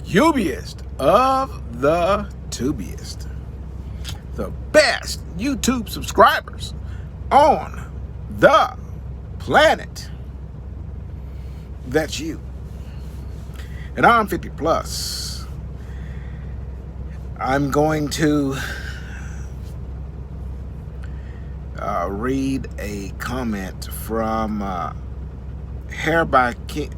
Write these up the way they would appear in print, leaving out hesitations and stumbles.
Ubiest of the tubiest, the best YouTube subscribers on the planet. That's you. And I'm 50 plus. I'm going to read a comment from Hair by Kenan.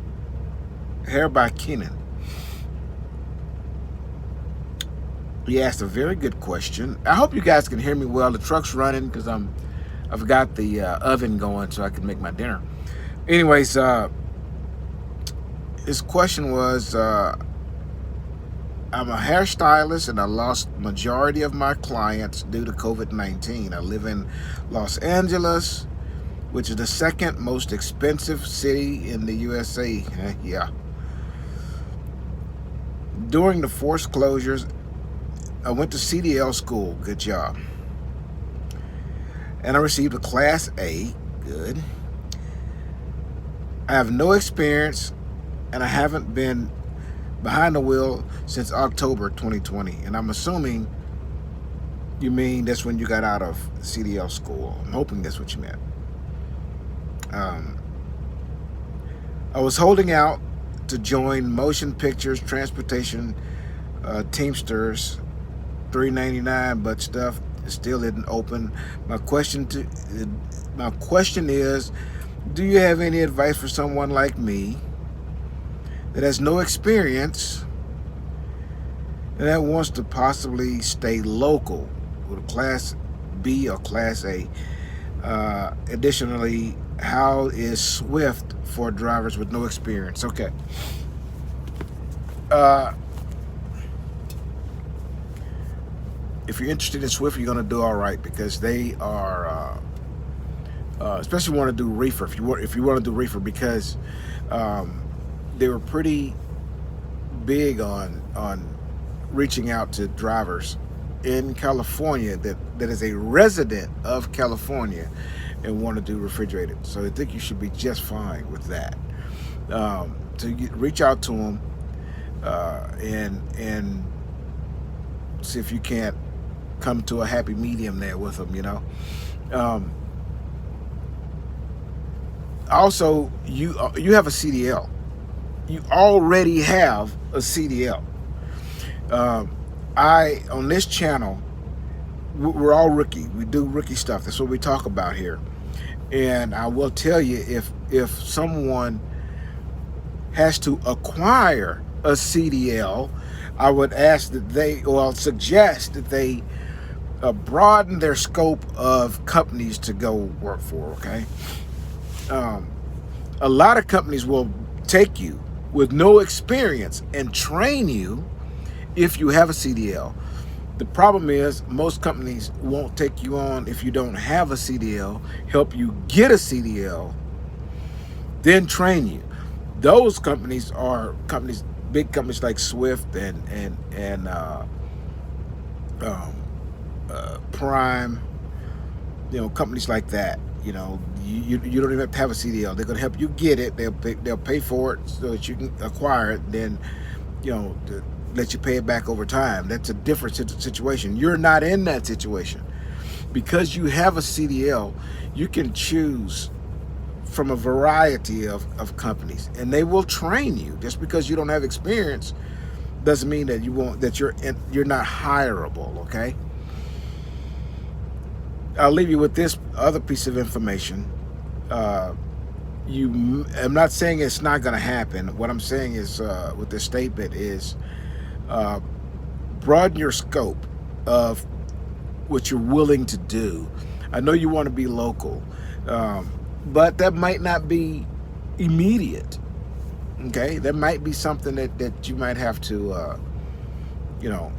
He asked a very good question. I hope you guys can hear me well. The truck's running because I've got the oven going so I can make my dinner. Anyways, his question was, I'm a hairstylist and I lost majority of my clients due to COVID-19. I live in Los Angeles, which is the second most expensive city in the USA. Yeah. During the forced closures, I went to CDL school. Good job. And I received a Class A. Good. I have no experience and I haven't been behind the wheel since October 2020. And I'm assuming you mean that's when you got out of CDL school. I'm hoping that's what you meant. I was holding out to join motion pictures, transportation, Teamsters, $3.99, but stuff still isn't open. My question is, do you have any advice for someone like me that has no experience and that wants to possibly stay local with a Class B or Class A? Additionally, how is Swift for drivers with no experience? Okay. If you're interested in Swift, you're going to do all right because they are, especially want to do reefer. If you want to do reefer, because they were pretty big on reaching out to drivers in California that is a resident of California and want to do refrigerated. So I think you should be just fine with that. Reach out to them and see if you can't come to a happy medium there with them, you know. Also, you have a CDL. You already have a CDL. On this channel, we're all rookie. We do rookie stuff. That's what we talk about here. And I will tell you, if someone has to acquire a CDL, I would ask that suggest that they broaden their scope of companies to go work for, okay? A lot of companies will take you with no experience and train you if you have a CDL. The problem is most companies won't take you on if you don't have a CDL, help you get a CDL, then train you. Those companies are big companies like Swift and Prime, you know, companies like that. You know, you don't even have to have a CDL. They're going to help you get it. They'll pay for it so that you can acquire it. Then, you know, let you pay it back over time. That's a different situation. You're not in that situation. Because you have a CDL, you can choose from a variety of companies, and they will train you. Just because you don't have experience doesn't mean that you're not hireable, okay? I'll leave you with this other piece of information. I'm not saying it's not going to happen. What I'm saying is, with this statement is, broaden your scope of what you're willing to do. I know you want to be local, but that might not be immediate. Okay, there might be something that you might have to, you know,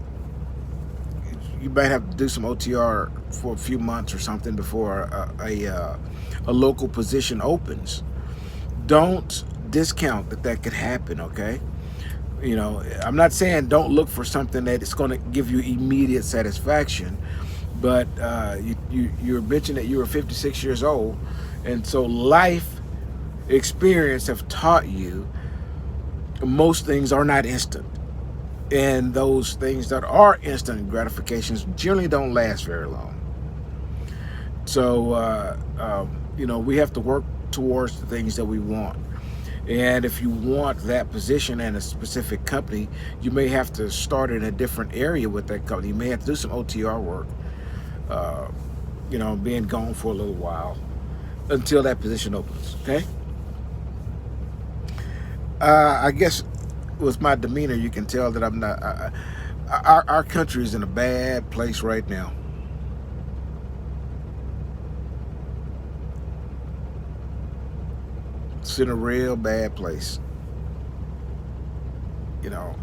you might have to do some OTR for a few months or something before a local position opens. Don't discount that could happen, okay? You know, I'm not saying don't look for something that is going to give you immediate satisfaction, but you're mentioning that you were 56 years old, and so life experience have taught you most things are not instant. And those things that are instant gratifications generally don't last very long. So, you know, we have to work towards the things that we want. And if you want that position in a specific company, you may have to start in a different area with that company. You may have to do some OTR work, you know, being gone for a little while until that position opens, okay? I guess with my demeanor, you can tell that I'm not, our country is in a bad place right now. It's in a real bad place. You know,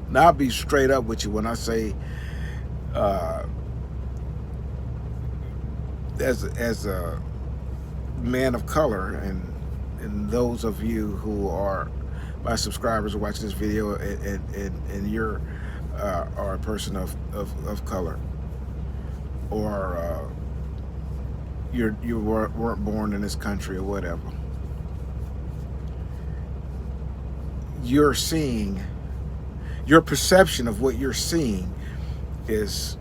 now I'll be straight up with you when I say, as a man of color, and those of you who are my subscribers who watch this video, and you're are a person of color, or you weren't born in this country or whatever, you're seeing, your perception of what you're seeing is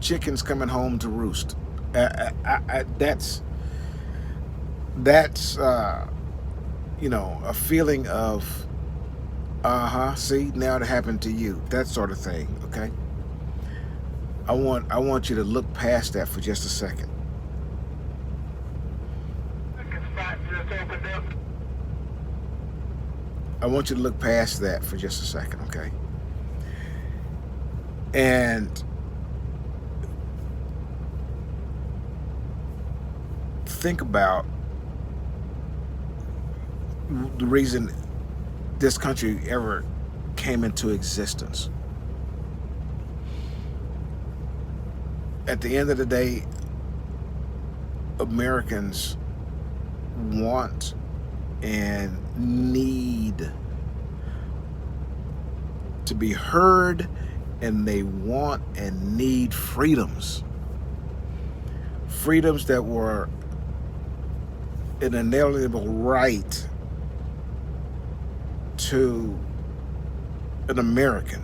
chickens coming home to roost. That's you know, a feeling of see, now it happened to you, that sort of thing. Okay, I want you to look past that for just a second. I want you to look past that for just a second, okay? And think about the reason this country ever came into existence. At the end of the day, Americans want and need to be heard, and they want and need freedoms. Freedoms that were an inalienable right to an American.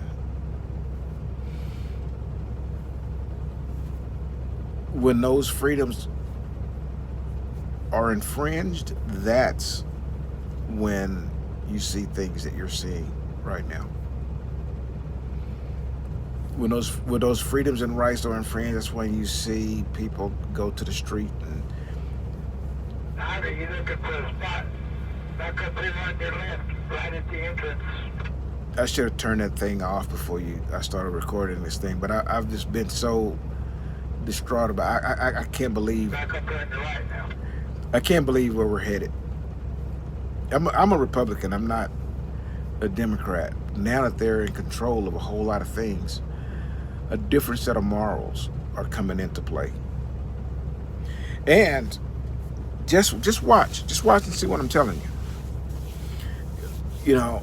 When those freedoms are infringed, that's when you see things that you're seeing right now. When those freedoms and rights are infringed, that's when you see people go to the street. And how do you look at the spot back up here on your left, right at the entrance? I should have turned that thing off before I started recording this thing, but I've just been so distraught about it. I can't believe. Back up there on your right now. I can't believe where we're headed. I'm a Republican. I'm not a Democrat. Now that they're in control of a whole lot of things, a different set of morals are coming into play. And just watch and see what I'm telling you. You know,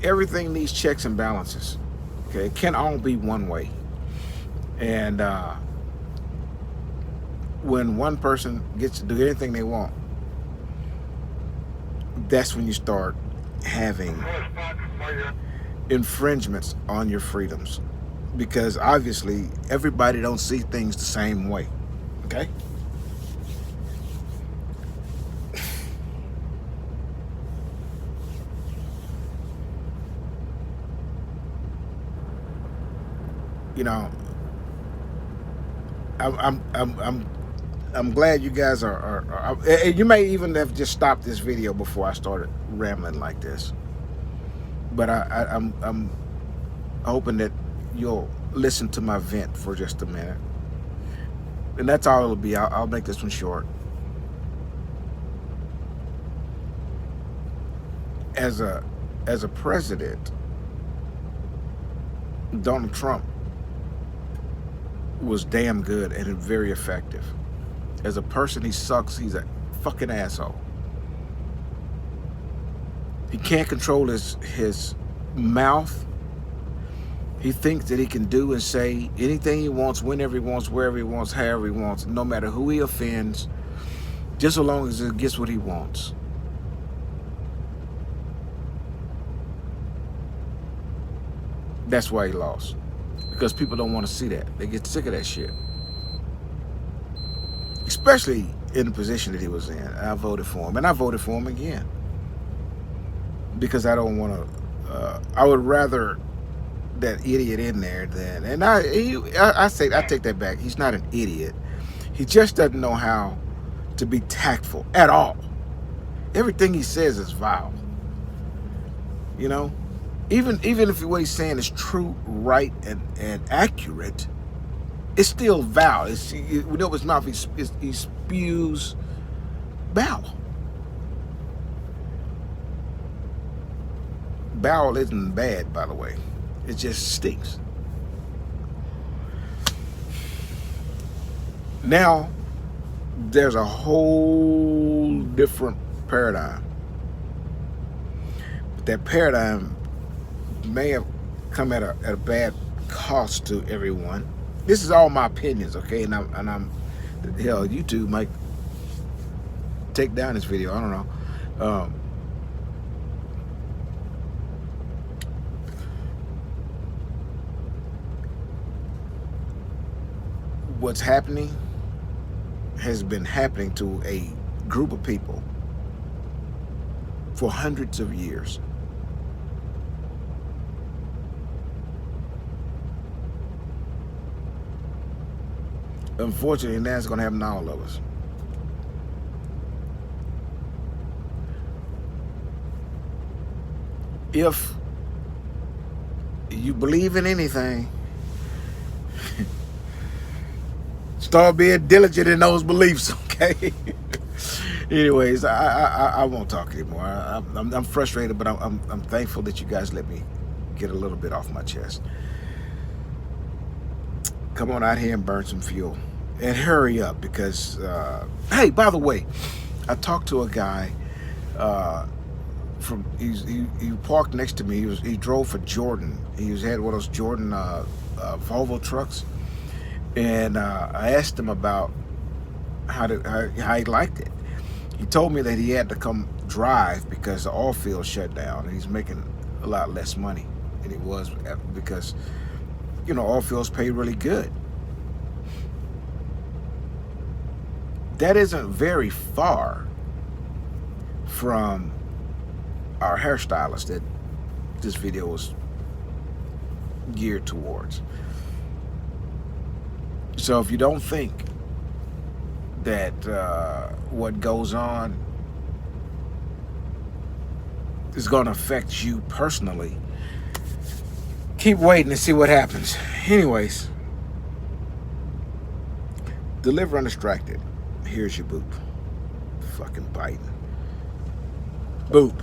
everything needs checks and balances. Okay, it can't all be one way. And when one person gets to do anything they want, that's when you start having infringements on your freedoms, because obviously everybody don't see things the same way. Okay, you know, I'm glad you guys are you may even have just stopped this video before I started rambling like this, but I'm hoping that you'll listen to my vent for just a minute, and that's all it'll be. I'll make this one short. As a president, Donald Trump was damn good and very effective. As a person, he sucks. He's a fucking asshole. He can't control his mouth. He thinks that he can do and say anything he wants, whenever he wants, wherever he wants, however he wants, no matter who he offends, just so long as he gets what he wants. That's why he lost. Because people don't want to see that. They get sick of that shit. Especially in the position that he was in. I voted for him. And I voted for him again. Because I don't want to... I would rather that idiot in there than... And I take that back. He's not an idiot. He just doesn't know how to be tactful at all. Everything he says is vile. You know? Even if what he's saying is true, right, and accurate, it's still vile. With his mouth, he spews bowel. Bowel isn't bad, by the way. It just stinks. Now, there's a whole different paradigm. But that paradigm may have come at a bad cost to everyone. This is all my opinions, okay? And I'm hell, YouTube might take down this video. I don't know. What's happening has been happening to a group of people for hundreds of years. Unfortunately, that's going to happen to all of us. If you believe in anything, start being diligent in those beliefs, okay? Anyways, I won't talk anymore. I'm frustrated, but I'm thankful that you guys let me get a little bit off my chest. Come on out here and burn some fuel. And hurry up, because, hey, by the way, I talked to a guy he parked next to me. He drove for Jordan. He had one of those Jordan Volvo trucks. And I asked him about how he liked it. He told me that he had to come drive because the oil field shut down, and he's making a lot less money than he was, because, you know, oil fields pay really good. That isn't very far from our hairstylist that this video was geared towards. So if you don't think that what goes on is going to affect you personally, keep waiting to see what happens. Anyways, deliver undistracted. Here's your boop. Fucking biting. Boop.